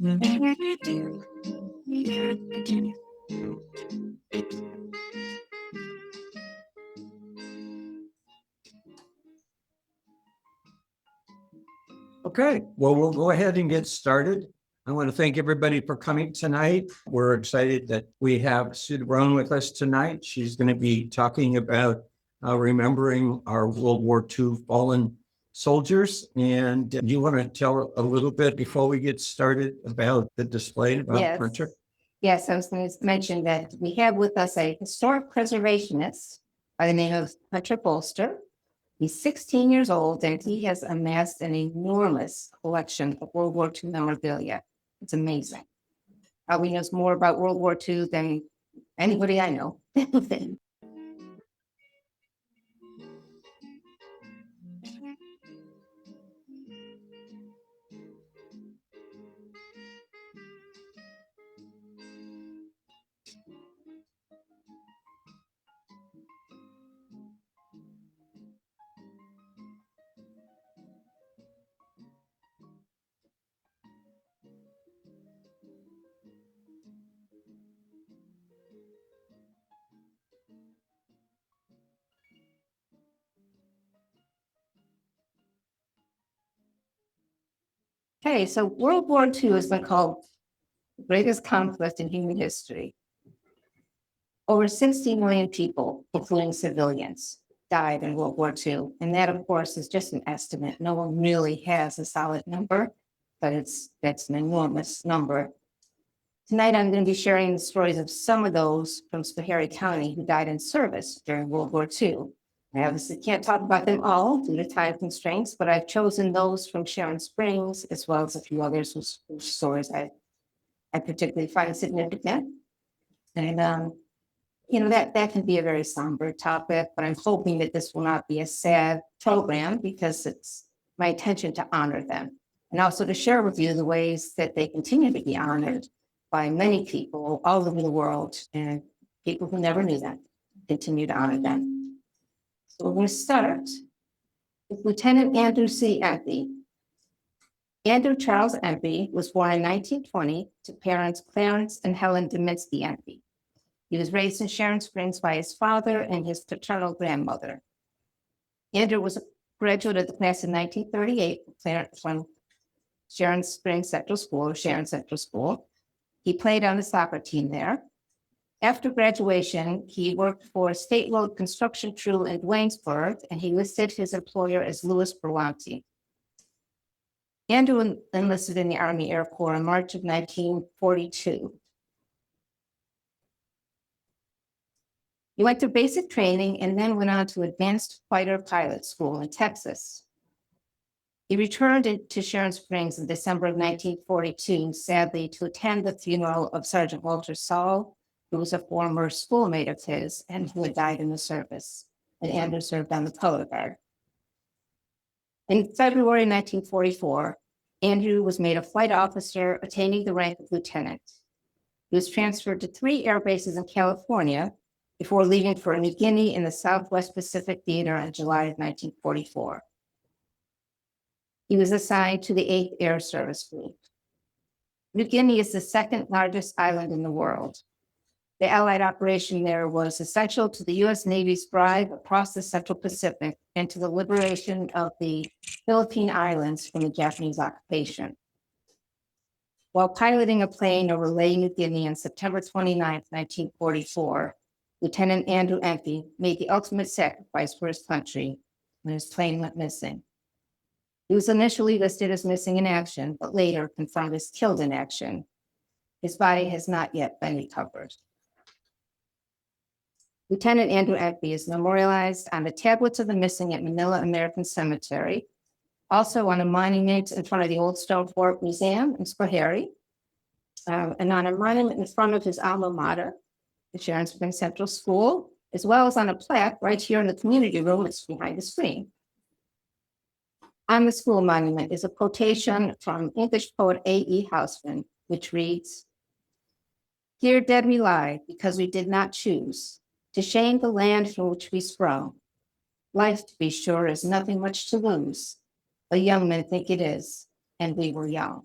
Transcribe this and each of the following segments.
Okay, well, we'll go ahead and get started. I want to thank everybody for coming tonight. We're excited that we have deBruijn with us tonight. She's going to be talking about remembering our World War II fallen soldiers. And you want to tell a little bit before we get started about the display about Yes. Hunter? Yes, I was going to mention that we have with us a historic preservationist by the name of Hunter Bolster. He's 16 years old and he has amassed an enormous collection of World War II memorabilia. It's amazing. He knows more about World War II than anybody I know. Okay, so World War II has been called the greatest conflict in human history. Over 60 million people, including civilians, died in World War II. And that, of course, is just an estimate. No one really has a solid number, but that's an enormous number. Tonight, I'm going to be sharing the stories of some of those from Schoharie County who died in service during World War II. I obviously can't talk about them all due to time constraints, but I've chosen those from Sharon Springs, as well as a few others whose stories I particularly find significant. And, that can be a very somber topic, but I'm hoping that this will not be a sad program because it's my intention to honor them and also to share with you the ways that they continue to be honored by many people all over the world, and people who never knew them continue to honor them. So we're going to start with Lieutenant Andrew C. Empie. Andrew Charles Empie was born in 1920 to parents Clarence and Helen Deminsky Empie. He was raised in Sharon Springs by his father and his paternal grandmother. Andrew was a graduate of the class in 1938 from Sharon Springs Central School, or Sharon Central School. He played on the soccer team there. After graduation, he worked for a state road construction crew in Waynesburg, and he listed his employer as Louis Berlanti. Andrew enlisted in the Army Air Corps in March of 1942. He went through basic training and then went on to advanced fighter pilot school in Texas. He returned to Sharon Springs in December of 1942, sadly, to attend the funeral of Sergeant Walter Saul, who was a former schoolmate of his and who had died in the service. And Andrew served on the color guard. In February 1944, Andrew was made a flight officer, attaining the rank of lieutenant. He was transferred to 3 air bases in California before leaving for New Guinea in the Southwest Pacific Theater in July of 1944. He was assigned to the 8th Air Service Group. New Guinea is the 2nd largest island in the world. The Allied operation there was essential to the U.S. Navy's drive across the Central Pacific and to the liberation of the Philippine Islands from the Japanese occupation. While piloting a plane over Lae, New Guinea on September 29, 1944, Lieutenant Andrew Empie made the ultimate sacrifice for his country when his plane went missing. He was initially listed as missing in action, but later confirmed as killed in action. His body has not yet been recovered. Lieutenant Andrew Empie is memorialized on the tablets of the missing at Manila American Cemetery, also on a monument in front of the Old Stone Fort Museum in Schoharie, and on a monument in front of his alma mater, the Sharon Springs Central School, as well as on a plaque right here in the community room that's behind the screen. On the school monument is a quotation from English poet A.E. Housman, which reads, "Here dead we lie because we did not choose to shame the land from which we sprung. Life, to be sure, is nothing much to lose, but young men think it is, and we were young."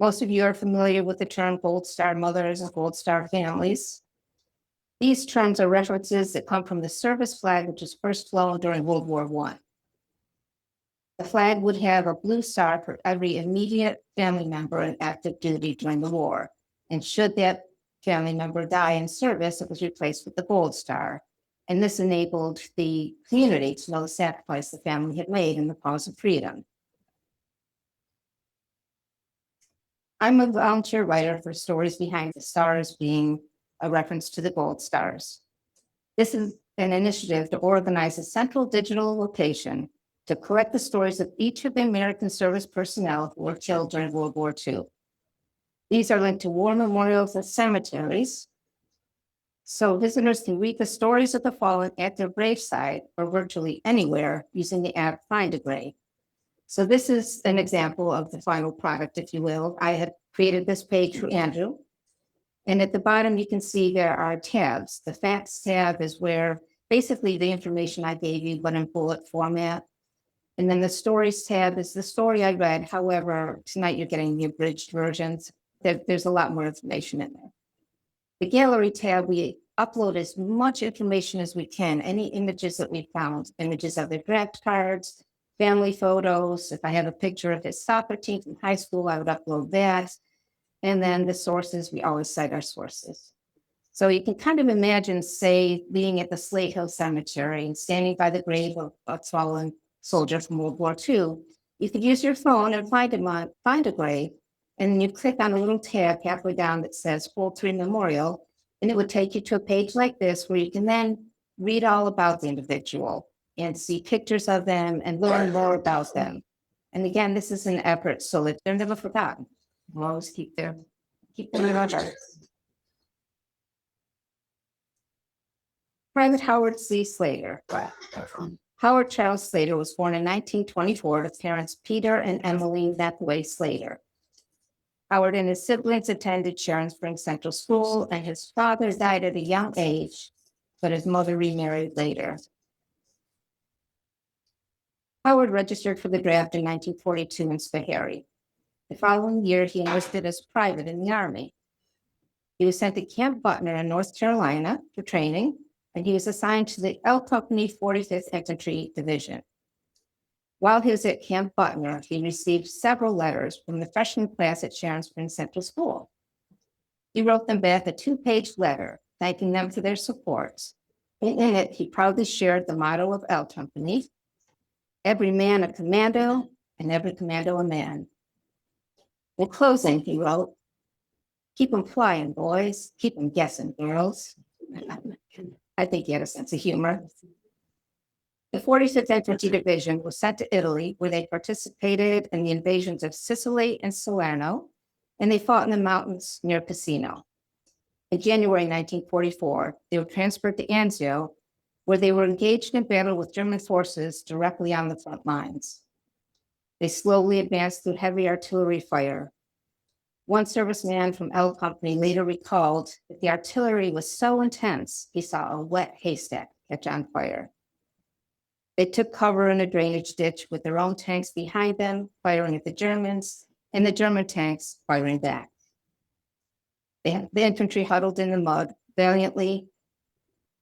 Most of you are familiar with the term Gold Star mothers and Gold Star families. These terms are references that come from the service flag, which was first flown during World War I. The flag would have a blue star for every immediate family member in active duty during the war. And should that family member die in service, it was replaced with the Gold Star. And this enabled the community to know the sacrifice the family had made in the cause of freedom. I'm a volunteer writer for Stories Behind the Stars, being a reference to the Gold Stars. This is an initiative to organize a central digital location to collect the stories of each of the American service personnel who were killed during World War II. These are linked to war memorials and cemeteries, so visitors can read the stories of the fallen at their gravesite or virtually anywhere using the app Find a Grave. So this is an example of the final product, if you will. I had created this page for Andrew. And at the bottom, you can see there are tabs. The facts tab is where basically the information I gave you, but in bullet format. And then the stories tab is the story I read. However, tonight you're getting the abridged versions. There's a lot more information in there. The gallery tab, we upload as much information as we can, any images that we found, images of their draft cards, family photos. If I have a picture of his soccer team from high school, I would upload that. And then the sources, we always cite our sources. So you can kind of imagine, say, being at the Slate Hill Cemetery and standing by the grave of a fallen soldier from World War II. You could use your phone and find a grave, and then you click on a little tab halfway down that says World III Memorial, and it would take you to a page like this where you can then read all about the individual and see pictures of them and learn more about them. And again, this is an effort so that they're never forgotten. We'll always keep them in our hearts. Private Howard C. Slater. Howard Charles Slater was born in 1924 to parents Peter and Emmeline WWII Slater. Howard and his siblings attended Sharon Springs Central School, and his father died at a young age, but his mother remarried later. Howard registered for the draft in 1942 in Schoharie. The following year, he enlisted as private in the Army. He was sent to Camp Butner in North Carolina for training, and he was assigned to the L Company 45th Infantry Division. While he was at Camp Butner, he received several letters from the freshman class at Sharon Springs Central School. He wrote them back a 2-page letter, thanking them for their support. And in it, he proudly shared the motto of L Company: every man a commando, and every commando a man. In closing, he wrote, "Keep them flying, boys. Keep them guessing, girls." I think he had a sense of humor. The 45th Infantry Division was sent to Italy, where they participated in the invasions of Sicily and Salerno, and they fought in the mountains near Cassino. In January 1944, they were transferred to Anzio, where they were engaged in battle with German forces directly on the front lines. They slowly advanced through heavy artillery fire. One serviceman from L Company later recalled that the artillery was so intense, he saw a wet haystack catch on fire. They took cover in a drainage ditch with their own tanks behind them, firing at the Germans, and the German tanks firing back. The infantry huddled in the mud, valiantly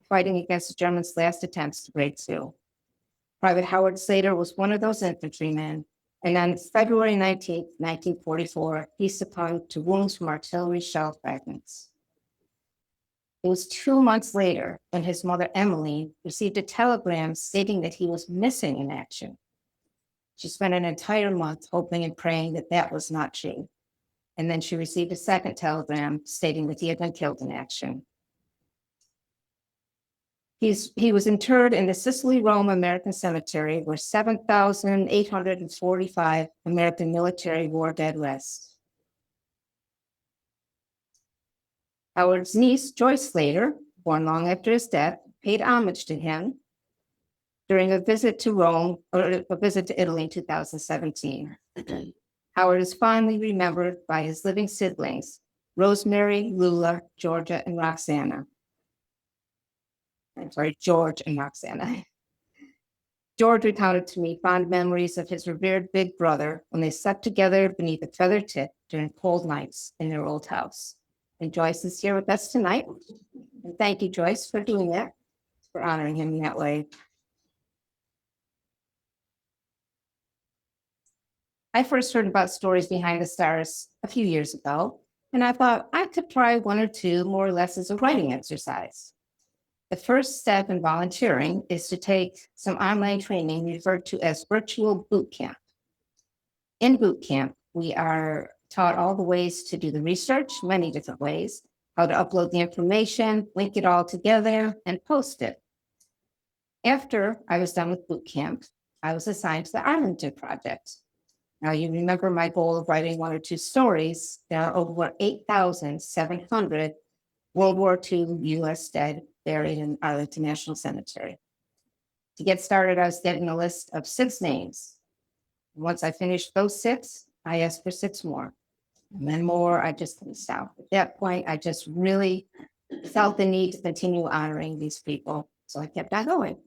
fighting against the Germans' last attempts to break through. Private Howard Slater was one of those infantrymen, and on February 19, 1944, he succumbed to wounds from artillery shell fragments. It was 2 months later when his mother, Emmeline, received a telegram stating that he was missing in action. She spent an entire month hoping and praying that that was not true. And then she received a second telegram stating that he had been killed in action. He was interred in the Sicily Rome American Cemetery, where 7,845 American military war dead rest. Howard's niece, Joyce Slater, born long after his death, paid homage to him during a visit to Rome, or a visit to Italy in 2017. Howard is fondly remembered by his living siblings, Rosemary, Lula, Georgia, and Roxana. I'm sorry, George and Roxana. George recounted to me fond memories of his revered big brother when they slept together beneath a feather tick during cold nights in their old house. And Joyce is here with us tonight. And thank you, Joyce, for doing that, for honoring him in that way. I first heard about Stories Behind the Stars a few years ago, and I thought I could try one or two more or less as a writing exercise. The first step in volunteering is to take some online training referred to as virtual boot camp. In boot camp, we are taught all the ways to do the research, many different ways, how to upload the information, link it all together, and post it. After I was done with boot camp, I was assigned to the Arlington Project. Now, you remember my goal of writing one or two stories. There are over 8,700 World War II U.S. dead buried in Arlington National Cemetery. To get started, I was getting a list of 6 names. Once I finished those 6, I asked for 6 more. And then more, I just couldn't stop. At that point, I just really felt the need to continue honoring these people. So I kept on going.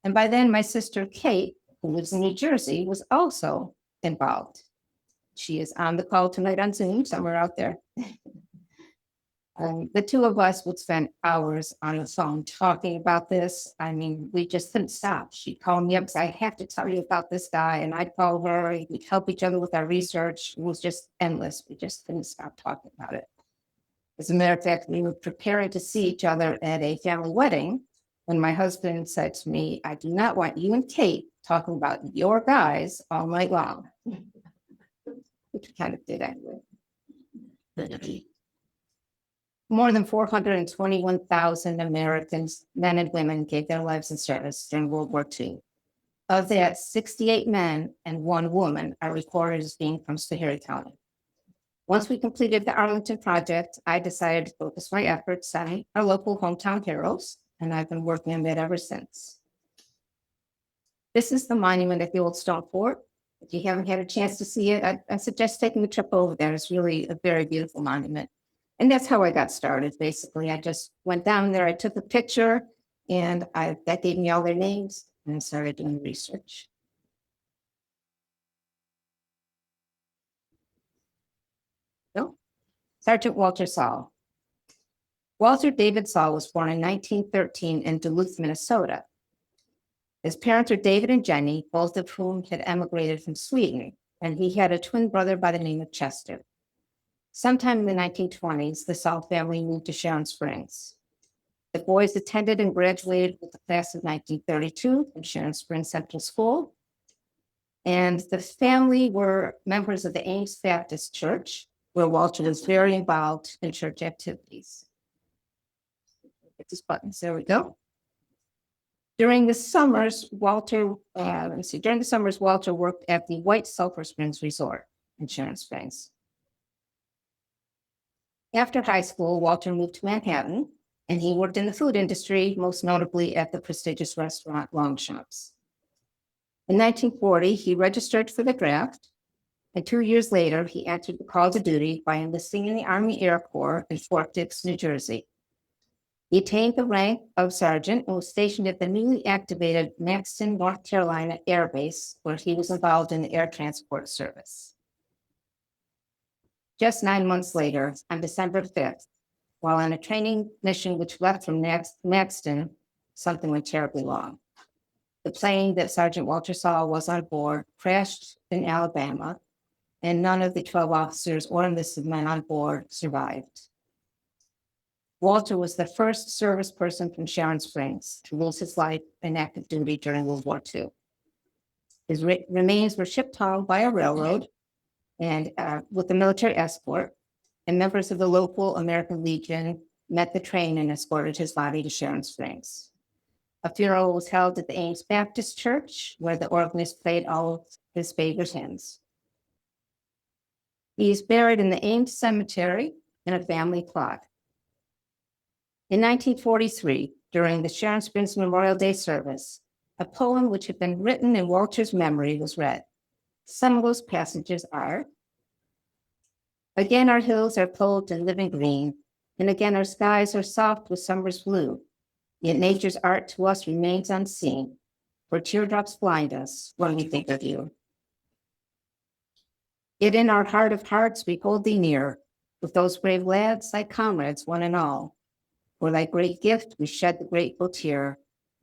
And by then, my sister Kate, who lives in New Jersey, was also involved. She is on the call tonight on Zoom, somewhere out there. The two of us would spend hours on the phone talking about this. I mean, we just couldn't stop. She'd call me up and say, I have to tell you about this guy. And I'd call her. We'd help each other with our research. It was just endless. We just couldn't stop talking about it. As a matter of fact, we were preparing to see each other at a family wedding when my husband said to me, I do not want you and Kate talking about your guys all night long. Which we kind of did anyway. More than 421,000 Americans, men and women, gave their lives in service during World War II. Of that, 68 men and 1 woman are recorded as being from Schoharie County. Once we completed the Arlington Project, I decided to focus my efforts on our local hometown heroes, and I've been working on that ever since. This is the monument at the old stone fort. If you haven't had a chance to see it, I suggest taking a trip over there. It's really a very beautiful monument. And that's how I got started, basically. I just went down there, I took a picture, and that gave me all their names, and I started doing research. So, Sergeant Walter Saul. Walter David Saul was born in 1913 in Duluth, Minnesota. His parents were David and Jenny, both of whom had emigrated from Sweden, and he had a twin brother by the name of Chester. Sometime in the 1920s, the Saul family moved to Sharon Springs. The boys attended and graduated with the class of 1932 from Sharon Springs Central School. And the family were members of the Ames Baptist Church, where Walter was very involved in church activities. Get these buttons, there we go. During the summers, Walter worked at the White Sulphur Springs Resort in Sharon Springs. After high school, Walter moved to Manhattan, and he worked in the food industry, most notably at the prestigious restaurant Longshops. In 1940, he registered for the draft, and 2 years later, he answered the call to duty by enlisting in the Army Air Corps in Fort Dix, New Jersey. He attained the rank of sergeant and was stationed at the newly activated Maxton, North Carolina Air Base, where he was involved in the air transport service. Just 9 months later, on December 5th, while on a training mission which left from Maxton, something went terribly wrong. The plane that Sergeant Walter Saul was on board crashed in Alabama, and none of the 12 officers or enlisted men on board survived. Walter was the first service person from Sharon Springs to lose his life in active duty during World War II. His remains were shipped home by a railroad and with a military escort, and members of the local American Legion met the train and escorted his body to Sharon Springs. A funeral was held at the Ames Baptist Church, where the organist played all of his favorite hymns. He is buried in the Ames Cemetery in a family plot. In 1943, during the Sharon Springs Memorial Day service, a poem which had been written in Walter's memory was read. Some of those passages are, again our hills are clothed in living green, and again our skies are soft with summer's blue, yet nature's art to us remains unseen. for teardrops blind us when we think of you. Yet in our heart of hearts we hold thee near, with those brave lads, thy comrades, one and all. For thy great gift we shed the grateful tear.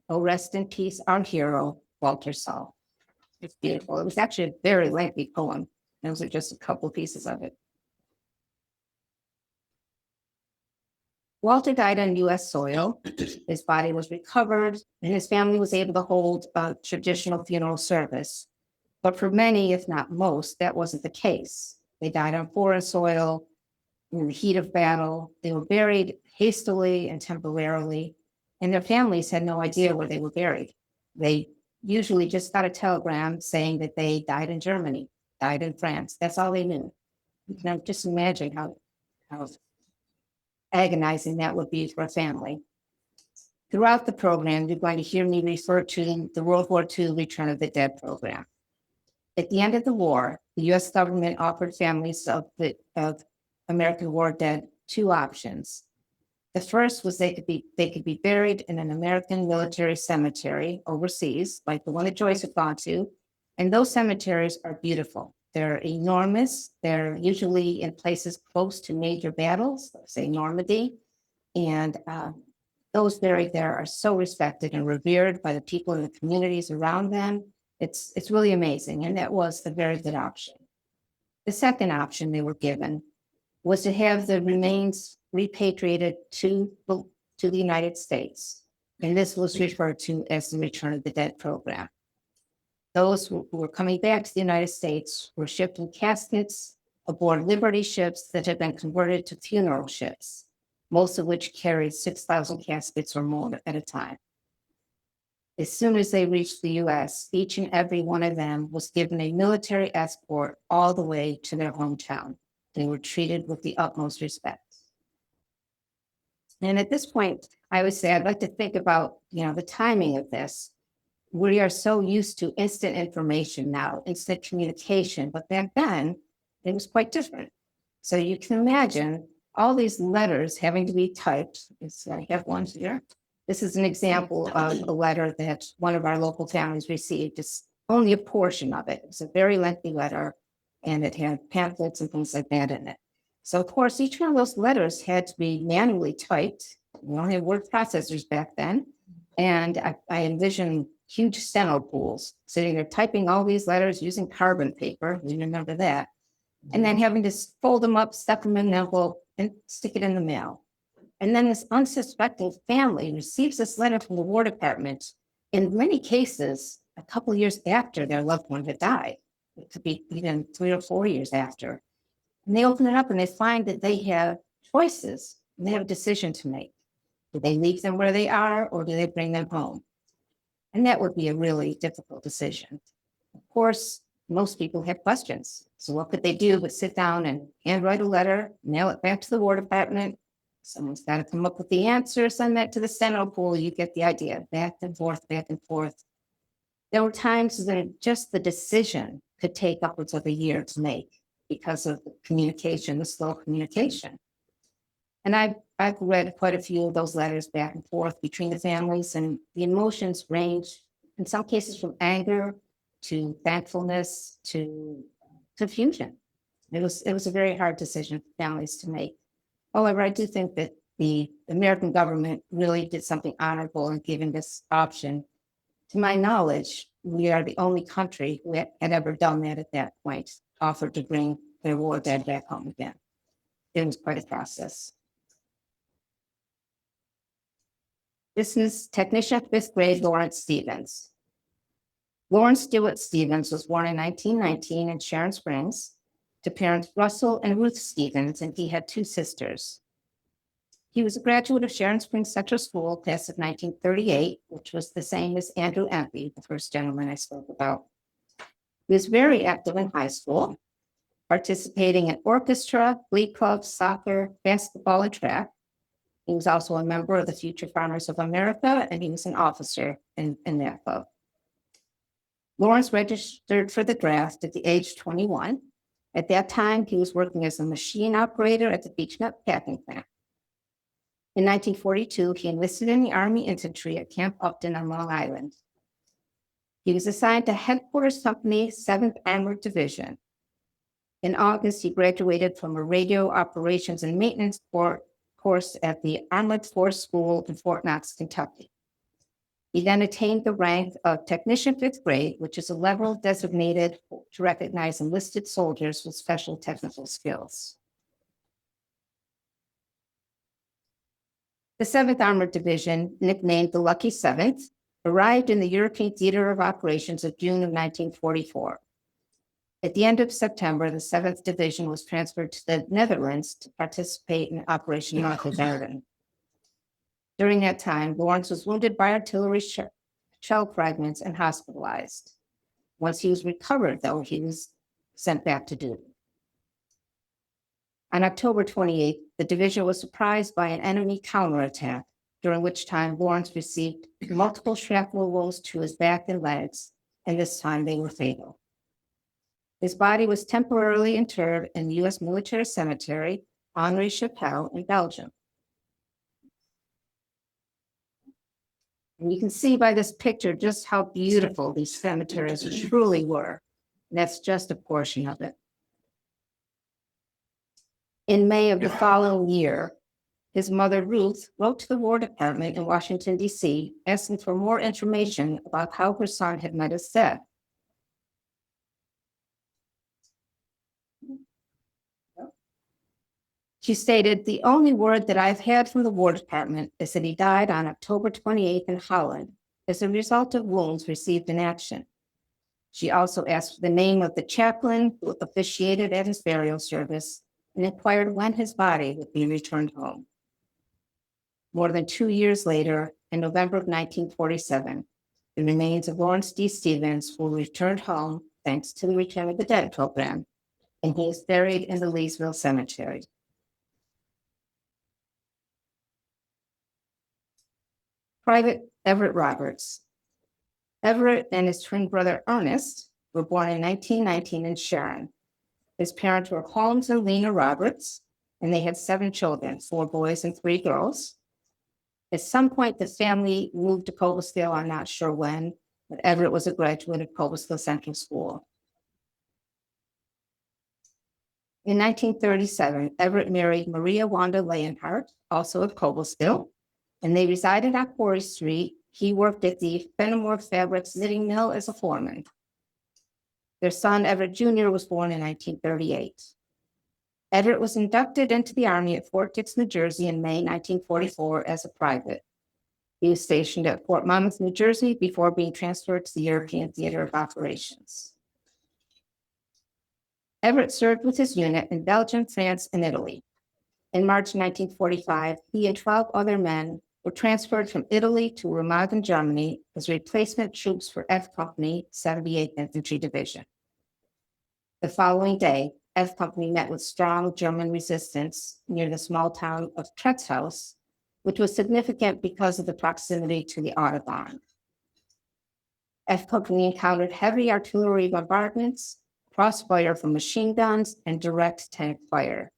Oh, rest in peace, our hero, Walter Saul. It's beautiful. It was actually a very lengthy poem. Those are just a couple pieces of it. Walter died on U.S. soil. His body was recovered, and his family was able to hold a traditional funeral service. But for many, if not most, that wasn't the case. They died on foreign soil in the heat of battle. They were buried hastily and temporarily, and their families had no idea where they were buried. They usually just got a telegram saying that they died in Germany, died in France. That's all they knew. You can just imagine how agonizing that would be for a family. Throughout the program, you're going to hear me refer to the World War II Return of the Dead program. At the end of the war, the U.S. government offered families of American war dead two options. The first was they could be buried in an American military cemetery overseas, like the one that Joyce had gone to, and those cemeteries are beautiful. They're enormous. They're usually in places close to major battles, say Normandy, and those buried there are so respected and revered by the people in the communities around them. It's really amazing, and that was the very good option. The second option they were given was to have the remains repatriated to the United States, and this was referred to as the Return of the Dead program. Those who were coming back to the United States were shipped in caskets aboard Liberty ships that had been converted to funeral ships, most of which carried 6,000 caskets or more at a time. As soon as they reached the U.S., each and every one of them was given a military escort all the way to their hometown. They were treated with the utmost respect. And at this point, I would say I'd like to think about, the timing of this. We are so used to instant information now, instant communication, but back then it was quite different. So you can imagine all these letters having to be typed. I have one here. This is an example of a letter that one of our local families received. It's only a portion of it. It's a very lengthy letter, and it had pamphlets and things like that in it. So of course, each one of those letters had to be manually typed. We only had word processors back then. And I envision huge steno pools sitting there typing all these letters using carbon paper. You remember that. And then having to fold them up, stuff them in an envelope, and stick it in the mail. And then this unsuspecting family receives this letter from the War Department, in many cases, a couple of years after their loved one had died. It could be even 3 or 4 years after. And they open it up and they find that they have choices and they have a decision to make. Do they leave them where they are, or do they bring them home? And that would be a really difficult decision. Of course, most people have questions. So what could they do but sit down and handwrite a letter, mail it back to the War Department? Someone's got to come up with the answer, send that to the steno pool. You get the idea, back and forth, back and forth. There were times that just the decision could take upwards of a year to make because of the communication, the slow communication. And I've read quite a few of those letters back and forth between the families, and the emotions range, in some cases, from anger to thankfulness to confusion. It was a very hard decision for families to make. However, I do think that the American government really did something honorable in giving this option. To my knowledge, we are the only country who had ever done that at that point, offered to bring their war dead back home again. It was quite a process. This is technician 5th grade Lawrence Stevens. Lawrence Stewart Stevens was born in 1919 in Sharon Springs to parents Russell and Ruth Stevens, and he had 2 sisters. He was a graduate of Sharon Springs Central School, class of 1938, which was the same as Andrew Empie, the first gentleman I spoke about. He was very active in high school, participating in orchestra, glee clubs, soccer, basketball, and track. He was also a member of the Future Farmers of America, and he was an officer in that club. Lawrence registered for the draft at the age of 21. At that time, he was working as a machine operator at the Beechnut packing plant. In 1942, he enlisted in the Army infantry at Camp Upton on Long Island. He was assigned to Headquarters Company, 7th Armored Division. In August, he graduated from a radio operations and maintenance course at the Armored Force School in Fort Knox, Kentucky. He then attained the rank of Technician 5th grade, which is a level designated to recognize enlisted soldiers with special technical skills. The 7th Armored Division, nicknamed the Lucky 7th, arrived in the European Theater of Operations of June of 1944. At the end of September, the 7th Division was transferred to the Netherlands to participate in Operation Market Garden. During that time, Lawrence was wounded by artillery shell fragments and hospitalized. Once he was recovered, though, he was sent back to duty. On October 28th, the division was surprised by an enemy counterattack, during which time Lawrence received multiple shrapnel wounds to his back and legs, and this time they were fatal. His body was temporarily interred in the U.S. Military Cemetery, Henri Chapelle, in Belgium. And you can see by this picture just how beautiful these cemeteries truly were. And that's just a portion of it. In May of the following year, his mother, Ruth, wrote to the War Department in Washington, D.C., asking for more information about how her son had met his death. She stated, "The only word that I've had from the War Department is that he died on October 28th in Holland as a result of wounds received in action." She also asked for the name of the chaplain who officiated at his burial service and inquired when his body would be returned home. More than 2 years later, in November of 1947, the remains of Lawrence D. Stevens were returned home thanks to the Return of the Dead program, and he is buried in the Leesville Cemetery. Private Everett Roberts. Everett and his twin brother Ernest were born in 1919 in Sharon. His parents were Holmes and Lena Roberts, and they had 7 children, 4 boys and 3 girls. At some point, the family moved to Cobblestone, I'm not sure when, but Everett was a graduate of Cobblestone Central School. In 1937, Everett married Maria Wanda Leonhardt, also of Cobblestone, and they resided on Quarry Street. He worked at the Fenimore Fabrics knitting mill as a foreman. Their son, Everett Jr., was born in 1938. Everett was inducted into the Army at Fort Dix, New Jersey in May 1944 as a private. He was stationed at Fort Monmouth, New Jersey before being transferred to the European Theater of Operations. Everett served with his unit in Belgium, France, and Italy. In March 1945, he and 12 other men were transferred from Italy to Remagen, Germany, as replacement troops for F Company, 78th Infantry Division. The following day, F Company met with strong German resistance near the small town of Tretzhaus, which was significant because of the proximity to the Autobahn. F Company encountered heavy artillery bombardments, crossfire from machine guns, and direct tank fire.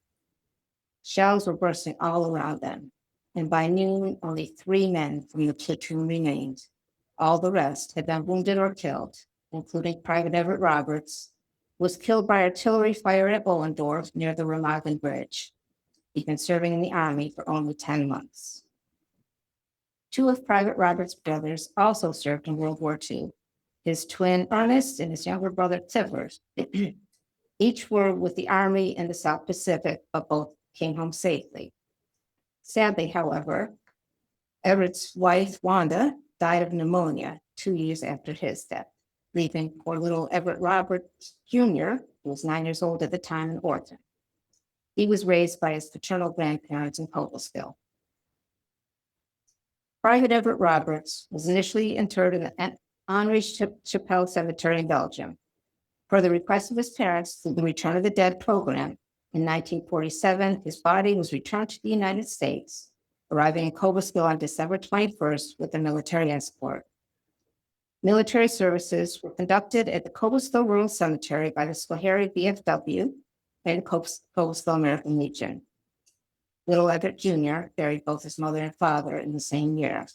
Shells were bursting all around them, and by noon, only 3 men from the platoon remained. All the rest had been wounded or killed, including Private Everett Roberts, who was killed by artillery fire at Bollendorf near the Remagen Bridge. He'd been serving in the Army for only 10 months. 2 of Private Roberts' brothers also served in World War II, his twin Ernest and his younger brother Tivers. Each were with the Army in the South Pacific, but both came home safely. Sadly, however, Everett's wife, Wanda, died of pneumonia 2 years after his death, leaving poor little Everett Roberts Jr., who was 9 years old at the time, an orphan. He was raised by his paternal grandparents in Cobblestone. Private Everett Roberts was initially interred in the Henri Chapelle Cemetery in Belgium. Per the request of his parents through the Return of the Dead program, in 1947, his body was returned to the United States, arriving in Cobblestone on December 21st with a military escort. Military services were conducted at the Cobblestone Rural Cemetery by the Schoharie VFW and Cobblestone American Legion. Little Everett Jr. buried both his mother and father in the same year.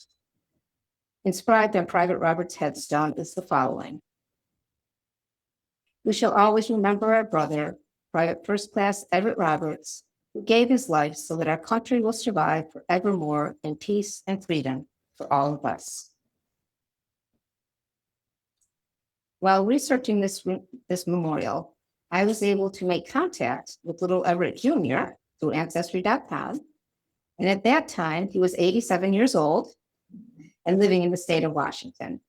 Inscribed on Private Roberts' headstone is the following. We shall always remember our brother, Private First Class Everett Roberts, who gave his life so that our country will survive forevermore in peace and freedom for all of us. While researching this memorial, I was able to make contact with little Everett Jr. through Ancestry.com. And at that time, he was 87 years old and living in the state of Washington.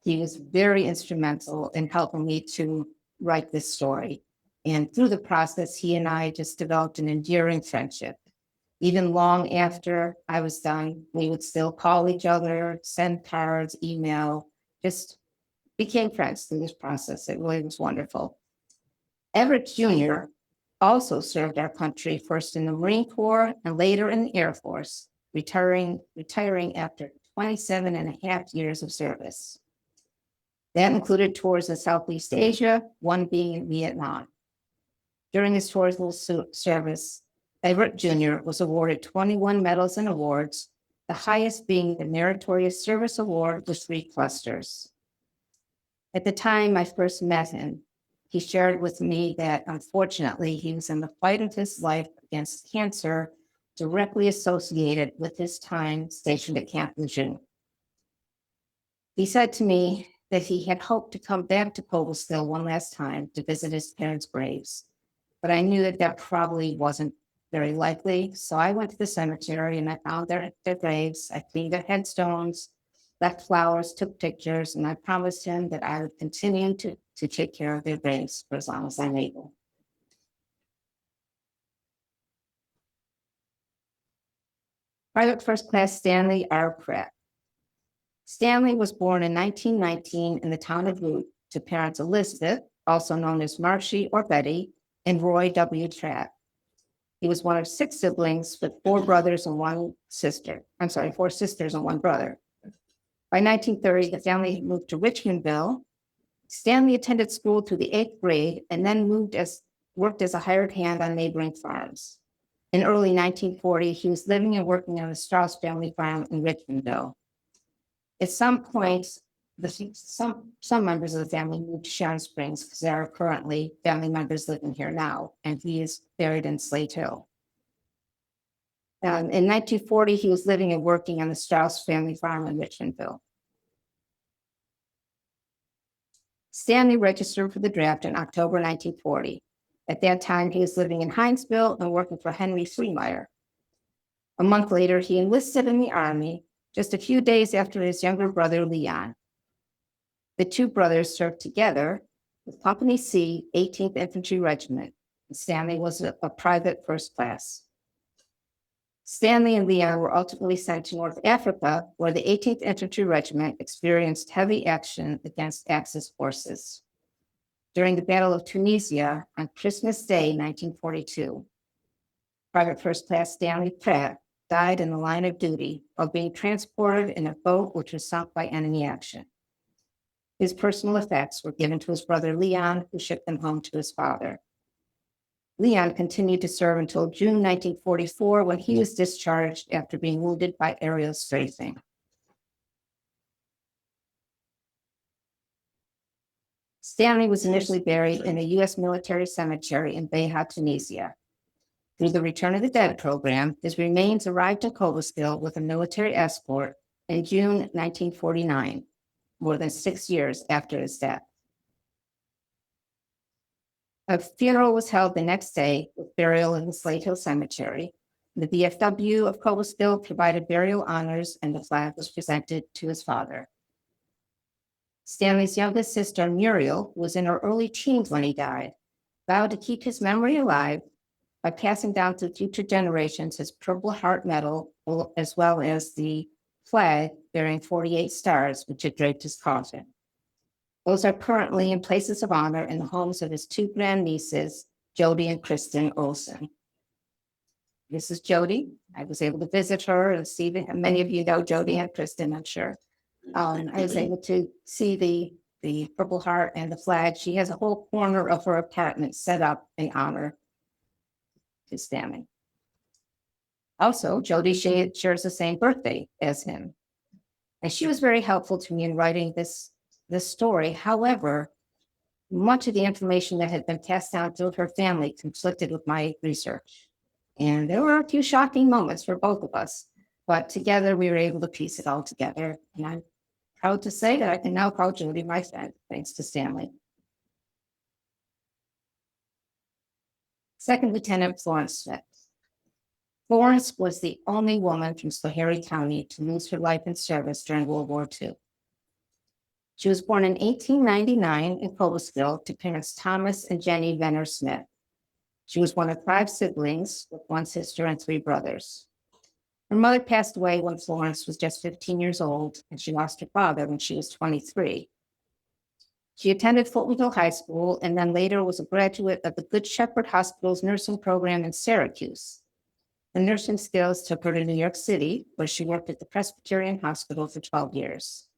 He was very instrumental in helping me to write this story. And through the process, he and I just developed an enduring friendship. Even long after I was done, we would still call each other, send cards, email, just became friends through this process. It really was wonderful. Everett Jr. also served our country first in the Marine Corps and later in the Air Force, retiring after 27 and a half years of service. That included tours in Southeast Asia, one being in Vietnam. During his tours of service, Everett Jr. was awarded 21 medals and awards, the highest being the Meritorious Service Award with 3 clusters. At the time I first met him, he shared with me that unfortunately he was in the fight of his life against cancer directly associated with his time stationed at Camp Lejeune. He said to me that he had hoped to come back to Cobblestone one last time to visit his parents' graves, but I knew that probably wasn't very likely. So I went to the cemetery and I found their graves. I cleaned their headstones, left flowers, took pictures, and I promised him that I would continue to take care of their graves for as long as I'm able. Private First Class Stanley R. Pratt. Stanley was born in 1919 in the town of Root to parents Elizabeth, also known as Marcy or Betty, and Roy W. Pratt. He was one of 6 siblings with 4 brothers and 1 sister. 4 sisters and 1 brother. By 1930, the family had moved to Richmondville. Stanley attended school through the 8th grade and then worked as a hired hand on neighboring farms. In early 1940, he was living and working on the Strauss family farm in Richmondville. At some point, some members of the family moved to Sharon Springs because there are currently family members living here now, and he is buried in Slate Hill. In 1940, he was living and working on the Strauss family farm in Richmondville. Stanley registered for the draft in October 1940. At that time, he was living in Hinesville and working for Henry Freemeyer. A month later, he enlisted in the Army, just a few days after his younger brother, Leon. The 2 brothers served together with Company C, 18th Infantry Regiment, and Stanley was a private first class. Stanley and Leon were ultimately sent to North Africa, where the 18th Infantry Regiment experienced heavy action against Axis forces. During the Battle of Tunisia on Christmas Day, 1942, Private First Class Stanley Pratt died in the line of duty while being transported in a boat which was sunk by enemy action. His personal effects were given to his brother Leon, who shipped them home to his father. Leon continued to serve until June 1944, when he was discharged after being wounded by aerial strafing. Stanley was initially buried in a U.S. military cemetery in Beja, Tunisia. Through the Return of the Dead program, his remains arrived in Cobblestone with a military escort in June 1949, more than 6 years after his death. A funeral was held the next day with burial in the Slate Hill Cemetery. The VFW of Cobblestone provided burial honors, and the flag was presented to his father. Stanley's youngest sister, Muriel, who was in her early teens when he died, vowed to keep his memory alive by passing down to future generations his Purple Heart Medal, as well as the flag bearing 48 stars, which had draped his coffin. Those are currently in places of honor in the homes of his 2 grandnieces, Jody and Kristen Olson. This is Jody. I was able to visit her and see many of you know Jody and Kristen, I'm sure. I was able to see the Purple Heart and the flag. She has a whole corner of her apartment set up in honor to Stanley. Also, Jody shares the same birthday as him. And she was very helpful to me in writing this story. However, much of the information that had been passed down through her family conflicted with my research. And there were a few shocking moments for both of us, but together we were able to piece it all together. And I'm proud to say that I can now call Jody my friend, thanks to Stanley. Second Lieutenant Florence Smith. Florence was the only woman from Schoharie County to lose her life in service during World War II. She was born in 1899 in Cobblesville to parents Thomas and Jenny Venner Smith. She was one of 5 siblings with 1 sister and 3 brothers. Her mother passed away when Florence was just 15 years old, and she lost her father when she was 23. She attended Fulton Hill High School and then later was a graduate of the Good Shepherd Hospital's nursing program in Syracuse. The nursing skills took her to New York City, where she worked at the Presbyterian Hospital for 12 years.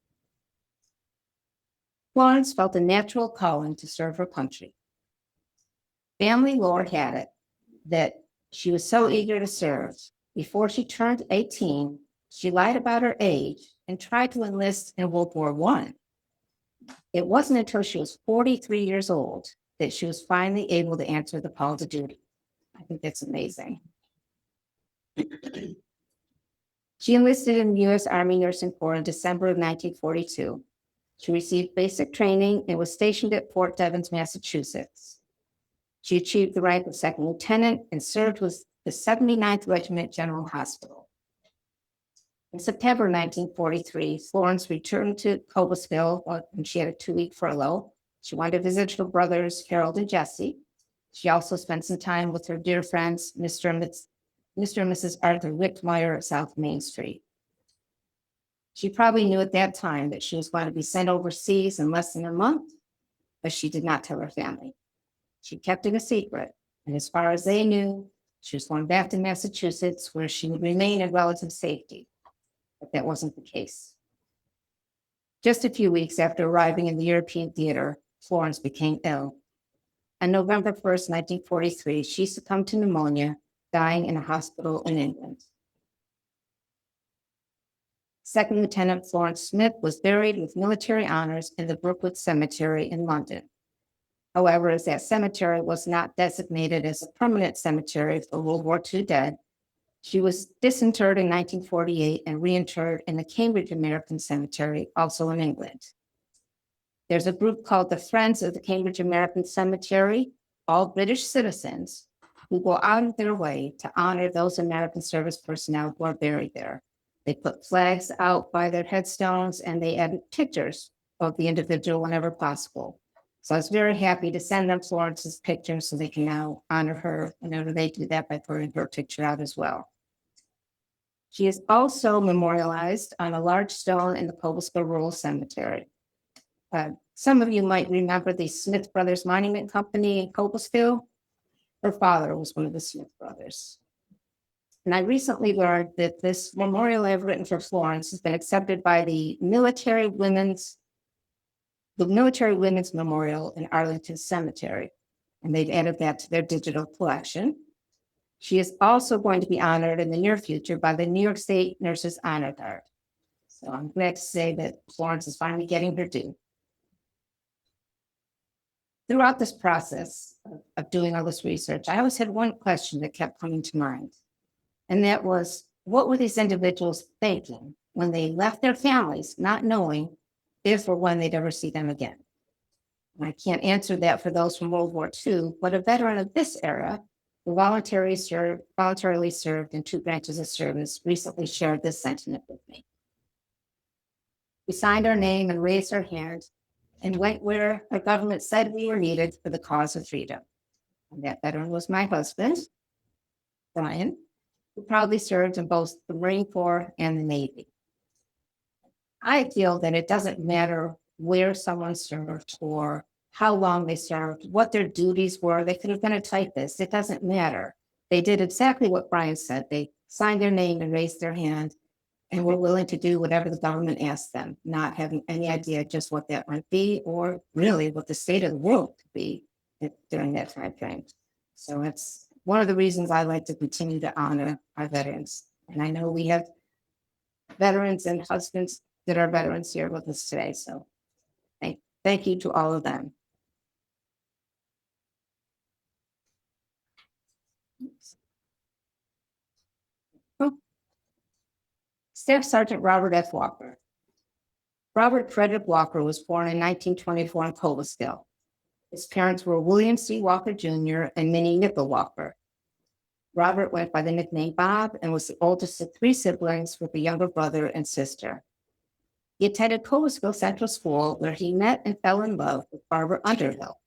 Florence felt a natural calling to serve her country. Family lore had it that she was so eager to serve. Before she turned 18, she lied about her age and tried to enlist in World War I. It wasn't until she was 43 years old that she was finally able to answer the call to duty. I think that's amazing. She enlisted in the U.S. Army Nursing Corps in December of 1942. She received basic training and was stationed at Fort Devens, Massachusetts. She achieved the rank of 2nd lieutenant and served with the 79th Regiment General Hospital. In September 1943, Florence returned to Cobblesville when she had a 2-week furlough. She wanted to visit her brothers, Harold and Jesse. She also spent some time with her dear friends, Mr. and Mrs. Arthur Wickmeyer at South Main Street. She probably knew at that time that she was going to be sent overseas in less than a month, but she did not tell her family. She kept it a secret, and as far as they knew, she was going back to Massachusetts where she would remain in relative safety. But that wasn't the case. Just a few weeks after arriving in the European theater, Florence became ill. On November 1st, 1943, she succumbed to pneumonia, dying in a hospital in England. 2nd Lieutenant Florence Smith was buried with military honors in the Brookwood Cemetery in London. However, as that cemetery was not designated as a permanent cemetery for World War II dead, she was disinterred in 1948 and reinterred in the Cambridge American Cemetery, also in England. There's a group called the Friends of the Cambridge American Cemetery, all British citizens, who go out of their way to honor those American service personnel who are buried there. They put flags out by their headstones and they add pictures of the individual whenever possible. So I was very happy to send them Florence's picture so they can now honor her whenever they do that by putting her picture out as well. She is also memorialized on a large stone in the Cobblesville Rural Cemetery. Some of you might remember the Smith Brothers Monument Company in Cobblesville. Her father was one of the Smith brothers. And I recently learned that this memorial I've written for Florence has been accepted by the Military Women's Memorial in Arlington Cemetery, and they've added that to their digital collection. She is also going to be honored in the near future by the New York State Nurses Honor Guard. So I'm glad to say that Florence is finally getting her due. Throughout this process of doing all this research, I always had one question that kept coming to mind, and that was, what were these individuals thinking when they left their families, not knowing if or when they'd ever see them again? And I can't answer that for those from World War II, but a veteran of this era who voluntarily served in 2 branches of service recently shared this sentiment with me. We signed our name and raised our hand and went where our government said we were needed for the cause of freedom. And that veteran was my husband, Brian, who proudly served in both the Marine Corps and the Navy. I feel that it doesn't matter where someone served or how long they served, what their duties were. They could have been a typist. It doesn't matter. They did exactly what Brian said. They signed their name and raised their hand and were willing to do whatever the government asked them, not having any idea just what that might be or really what the state of the world could be during that time frame. So it's one of the reasons I like to continue to honor our veterans. And I know we have veterans and husbands that are veterans here with us today. So thank you to all of them. Staff Sergeant Robert F. Walker. Robert Frederick Walker was born in 1924 in Cobleskill. His parents were William C. Walker Jr. and Minnie Nickel Walker. Robert went by the nickname Bob and was the oldest of three siblings with a younger brother and sister. He attended Cobleskill Central School, where he met and fell in love with Barbara Underhill.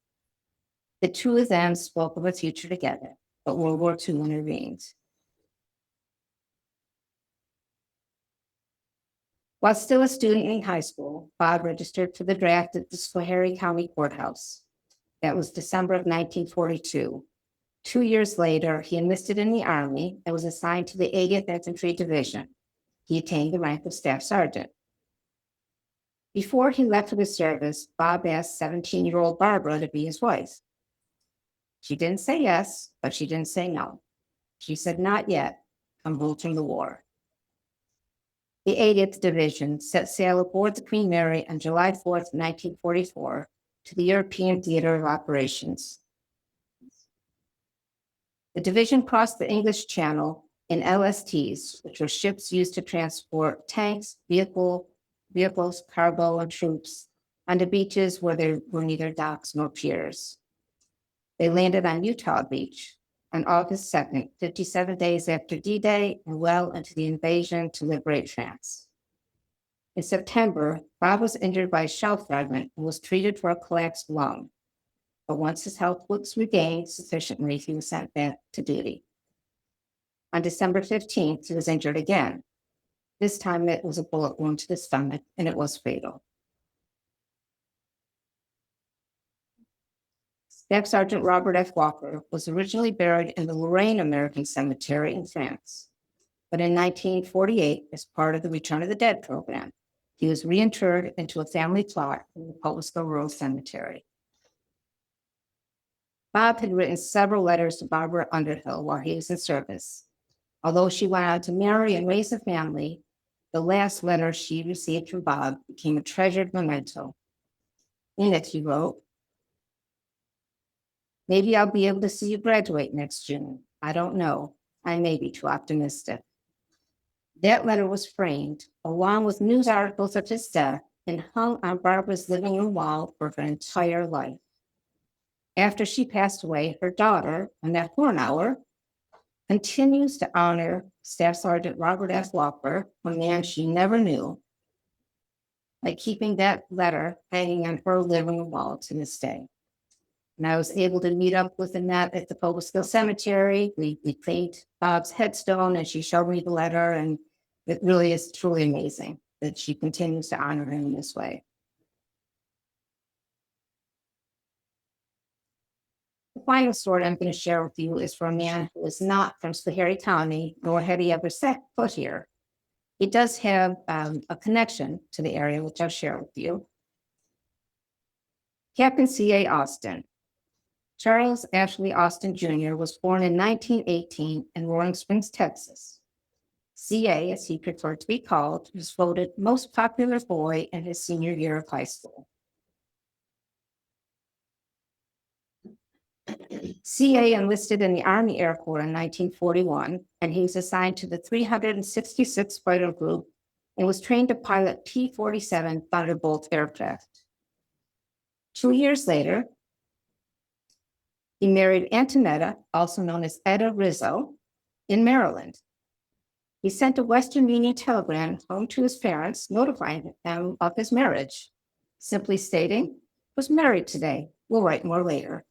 The two of them spoke of a future together, but World War II intervened. While still a student in high school, Bob registered for the draft at the Schoharie County Courthouse. That was December of 1942. 2 years later, he enlisted in the Army and was assigned to the 80th Infantry Division. He attained the rank of Staff Sergeant. Before he left for the service, Bob asked 17-year-old Barbara to be his wife. She didn't say yes, but she didn't say no. She said, "Not yet. I'm from the war." The 80th Division set sail aboard the Queen Mary on July 4th, 1944, to the European Theater of Operations. The division crossed the English Channel in LSTs, which were ships used to transport tanks, vehicles, cargo, and troops on the beaches where there were neither docks nor piers. They landed on Utah Beach on August 2nd, 57 days after D-Day, and well into the invasion to liberate France. In September, Bob was injured by a shell fragment and was treated for a collapsed lung. But once his health was regained sufficiently, he was sent back to duty. On December 15th, he was injured again. This time it was a bullet wound to the stomach, and it was fatal. Staff Sergeant Robert F. Walker was originally buried in the Lorraine American Cemetery in France. But in 1948, as part of the Return of the Dead program, he was reinterred into a family plot in the Cobleskill Rural Cemetery. Bob had written several letters to Barbara Underhill while he was in service. Although she went out to marry and raise a family, the last letter she received from Bob became a treasured memento. In it, he wrote, "Maybe I'll be able to see you graduate next June. I don't know. I may be too optimistic." That letter was framed, along with news articles of his death, and hung on Barbara's living room wall for her entire life. After she passed away, her daughter, Annette Hornauer, continues to honor Staff Sergeant Robert F. Walker, a man she never knew, by keeping that letter hanging on her living room wall to this day. And I was able to meet up with Annette at the Cobleskill Cemetery. We cleaned Bob's headstone, and she showed me the letter, and it really is truly amazing that she continues to honor him in this way. The final story I'm going to share with you is from a man who is not from Schoharie County, nor had he ever set foot here. He does have a connection to the area, which I'll share with you. Captain C.A. Austin. Charles Ashley Austin Jr. was born in 1918 in Roaring Springs, Texas. C.A., as he preferred to be called, was voted most popular boy in his senior year of high school. C.A. enlisted in the Army Air Corps in 1941, and he was assigned to the 366th Fighter Group and was trained to pilot P-47 Thunderbolt aircraft. 2 years later, he married Antonetta, also known as Etta Rizzo, in Maryland. He sent a Western Union telegram home to his parents, notifying them of his marriage, simply stating, "Was married today. We'll write more later."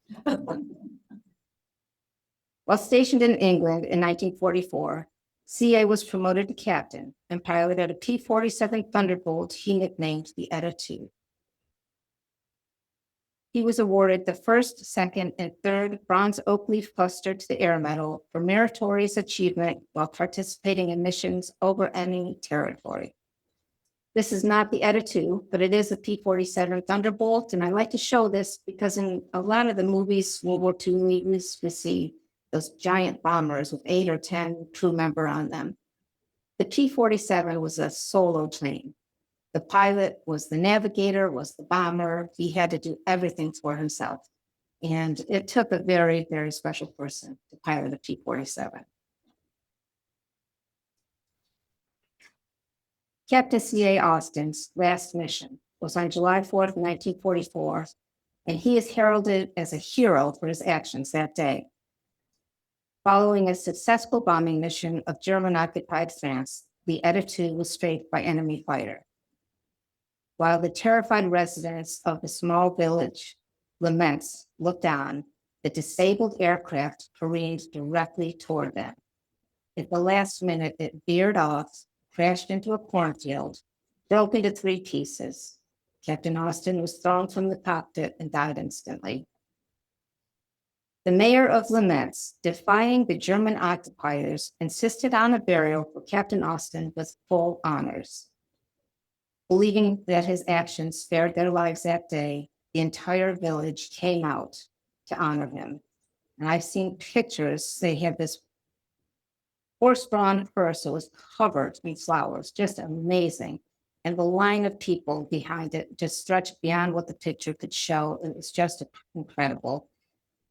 While stationed in England in 1944, C.A. was promoted to captain and piloted a P-47 Thunderbolt he nicknamed the Etta II. He was awarded the first, second, and third Bronze Oak Leaf Cluster to the Air Medal for meritorious achievement while participating in missions over enemy territory. This is not the Etta II, but it is a P-47 Thunderbolt, and I like to show this because in a lot of the movies, World War II movies, we see those giant bombers with 8 or 10 crew members on them. The P-47 was a solo plane. The pilot was the navigator, was the bomber. He had to do everything for himself. And it took a very, very special person to pilot a P-47. Captain C.A. Austin's last mission was on July 4th, 1944, and he is heralded as a hero for his actions that day. Following a successful bombing mission of German-occupied France, the Editu was strafed by enemy fighter. While the terrified residents of the small village Laments looked on, the disabled aircraft careened directly toward them. At the last minute, it veered off, crashed into a cornfield, broke into 3 pieces. Captain Austin was thrown from the cockpit and died instantly. The mayor of Laments, defying the German occupiers, insisted on a burial for Captain Austin with full honors. Believing that his actions spared their lives that day, the entire village came out to honor him. And I've seen pictures, they have this horse-drawn hearse that was covered in flowers, just amazing. And the line of people behind it just stretched beyond what the picture could show. It was just incredible.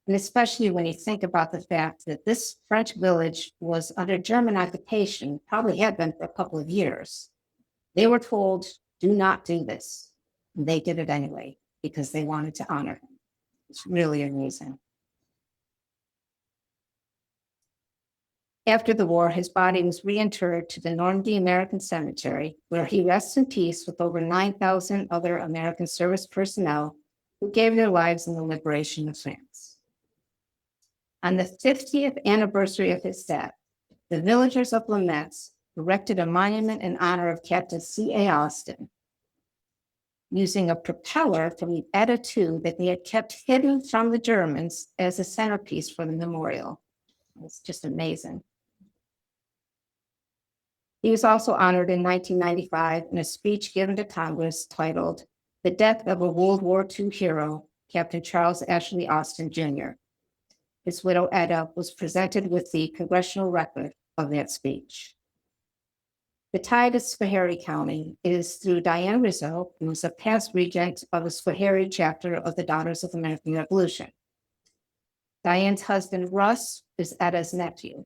And especially when you think about the fact that this French village was under German occupation, probably had been for a couple of years. They were told, do not do this. And they did it anyway, because they wanted to honor him. It's really amazing. After the war, his body was reinterred to the Normandy American Cemetery, where he rests in peace with over 9,000 other American service personnel who gave their lives in the liberation of France. On the 50th anniversary of his death, the villagers of Laments erected a monument in honor of Captain C.A. Austin, using a propeller from the Editu that they had kept hidden from the Germans as a centerpiece for the memorial. It's just amazing. He was also honored in 1995 in a speech given to Congress titled, "The Death of a World War II Hero, Captain Charles Ashley Austin, Jr." His widow, Etta, was presented with the congressional record of that speech. The tie to Schoharie County is through Diane Rizzo, who was a past regent of the Schoharie chapter of the Daughters of the American Revolution. Diane's husband, Russ, is Etta's nephew.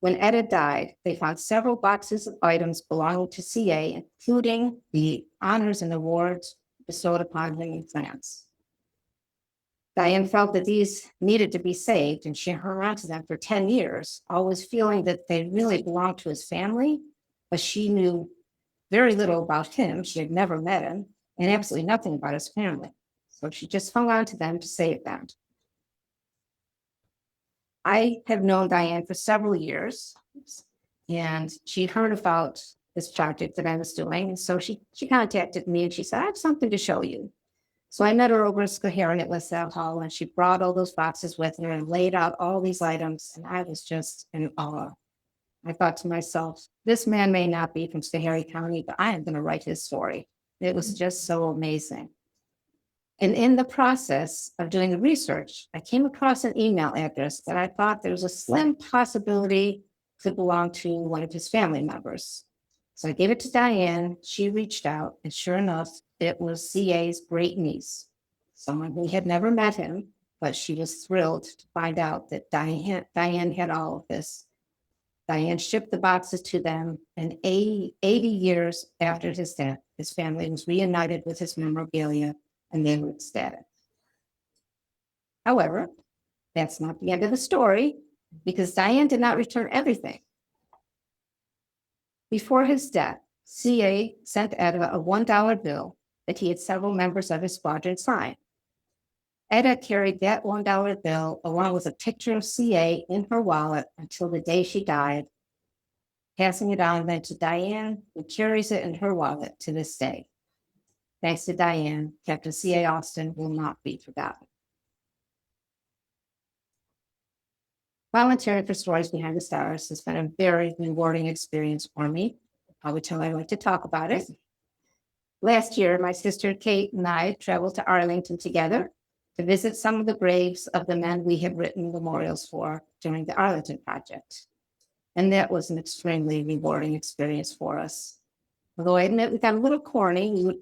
When Etta died, they found several boxes of items belonging to CA, including the honors and awards bestowed upon him in France. Diane felt that these needed to be saved, and she hung on to them for 10 years, always feeling that they really belonged to his family, but she knew very little about him. She had never met him, and absolutely nothing about his family. So she just hung on to them to save them. I have known Diane for several years, and she heard about this project that I was doing. And so she contacted me and she said, I have something to show you. So I met her over at Schoharie at LaSalle Hall, and she brought all those boxes with her and laid out all these items. And I was just in awe. I thought to myself, this man may not be from Schoharie County, but I am going to write his story. It was just so amazing. And in the process of doing the research, I came across an email address that I thought there was a slim possibility could belong to one of his family members. So I gave it to Diane. She reached out, and sure enough, it was CA's great niece, someone who had never met him, but she was thrilled to find out that Diane had all of this. Diane shipped the boxes to them, and 80 years after his death, his family was reunited with his memorabilia, and they were ecstatic. However, that's not the end of the story, because Diane did not return everything. Before his death, CA sent Etta a $1 bill that he had several members of his squadron sign. Etta carried that $1 bill along with a picture of CA in her wallet until the day she died, passing it on then to Diane, who carries it in her wallet to this day. Thanks to Diane, Captain C.A. Austin will not be forgotten. Volunteering for Stories Behind the Stars has been a very rewarding experience for me. Probably tell I like to talk about it. Last year, my sister Kate and I traveled to Arlington together to visit some of the graves of the men we had written memorials for during the Arlington Project. And that was an extremely rewarding experience for us. Although I admit we got a little corny,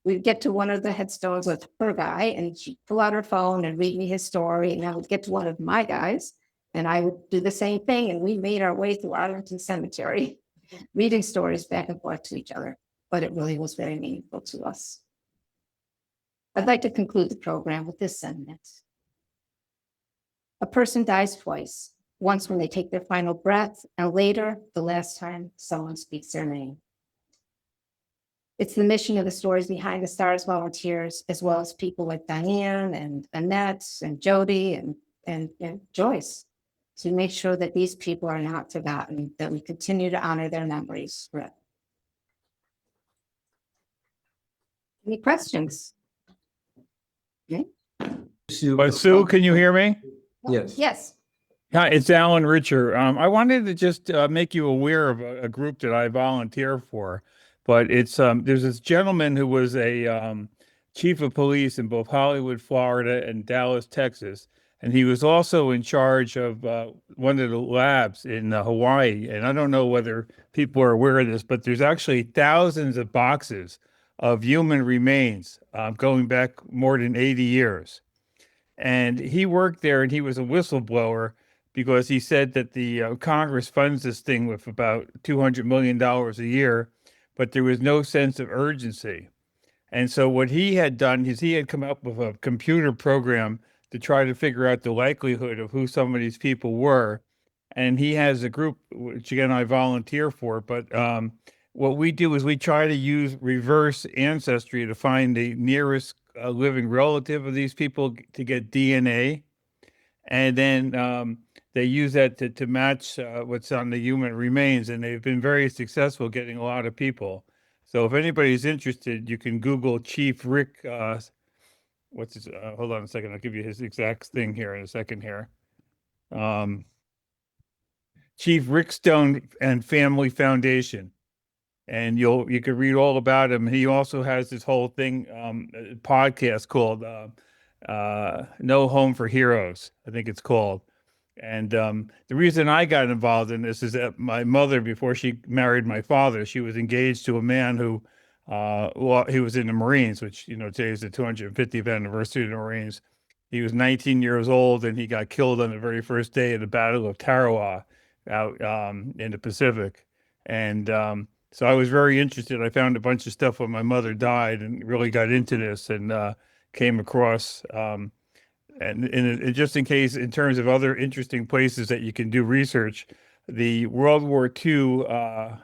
we'd get to one of the headstones with her guy and she'd pull out her phone and read me his story. And I would get to one of my guys and I would do the same thing. And we made our way through Arlington Cemetery, reading stories back and forth to each other. But it really was very meaningful to us. I'd like to conclude the program with this sentiment. A person dies twice, once when they take their final breath, and later, the last time someone speaks their name. It's the mission of the Stories Behind the Stars volunteers, as well as people like Diane and Annette and Jody and Joyce, to make sure that these people are not forgotten, that we continue to honor their memories. Any questions? Sue, can you hear me? Yes. Yes. Hi, it's Alan Richer. I wanted to just make you aware of a group that I volunteer for, but it's there's this gentleman who was a chief of police in both Hollywood, Florida, and Dallas, Texas, and he was also in charge of one of the labs in Hawaii. And I don't know whether people are aware of this, but there's actually thousands of boxes of human remains going back more than 80 years. And he worked there and he was a whistleblower because he said that the Congress funds this thing with about $200 million a year, but there was no sense of urgency. And so what he had done is he had come up with a computer program to try to figure out the likelihood of who some of these people were. And he has a group, which again, I volunteer for, but what we do is we try to use reverse ancestry to find the nearest living relative of these people to get DNA. And then they use that to match what's on the human remains. And they've been very successful getting a lot of people. So if anybody's interested, you can Google Chief Rick, what's his, hold on a second, I'll give you his exact thing here in a second here. Chief Rick Stone and Family Foundation. And you can read all about him. He also has this whole thing, podcast called No Home for Heroes, I think it's called. And the reason I got involved in this is that my mother, before she married my father, she was engaged to a man who, well, he was in the Marines, which, you know, today is the 250th anniversary of the Marines. He was 19 years old and he got killed on the very first day of the Battle of Tarawa out in the Pacific. And so I was very interested. I found a bunch of stuff when my mother died and really got into this and came across, and just in case, in terms of other interesting places that you can do research, the World War II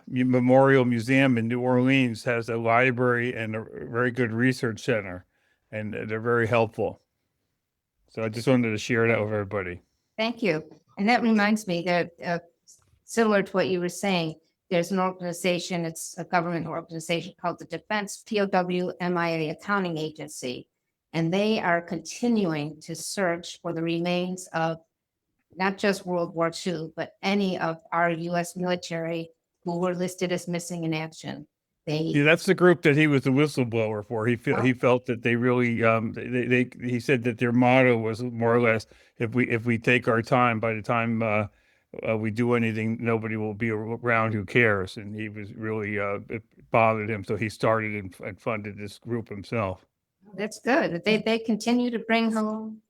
Memorial Museum in New Orleans has a library and a very good research center, and they're very helpful. So I just wanted to share that with everybody. Thank you. And that reminds me that similar to what you were saying, there's an organization, it's a government organization called the Defense WWII Accounting Agency. And they are continuing to search for the remains of not just World War II, but any of our US military who were listed as missing in action. Yeah, that's the group that he was the whistleblower for. He felt that they really he said that their motto was more or less, if we take our time, by the time we do anything, nobody will be around who cares. And he was really it bothered him, so he started and funded this group himself. That's good. They continue to bring home,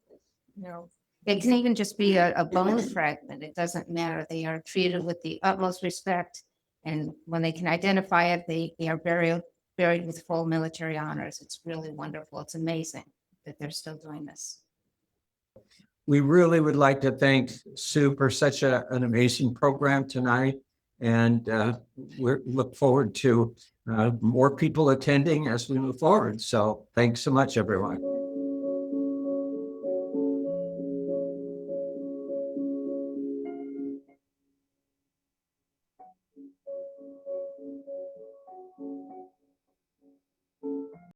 you know, it can even just be a bone fragment. It doesn't matter. They are treated with the utmost respect. And when they can identify it, they are buried with full military honors. It's really wonderful. It's amazing that they're still doing this. We really would like to thank Sue for such an amazing program tonight. And we look forward to more people attending as we move forward. So thanks so much, everyone.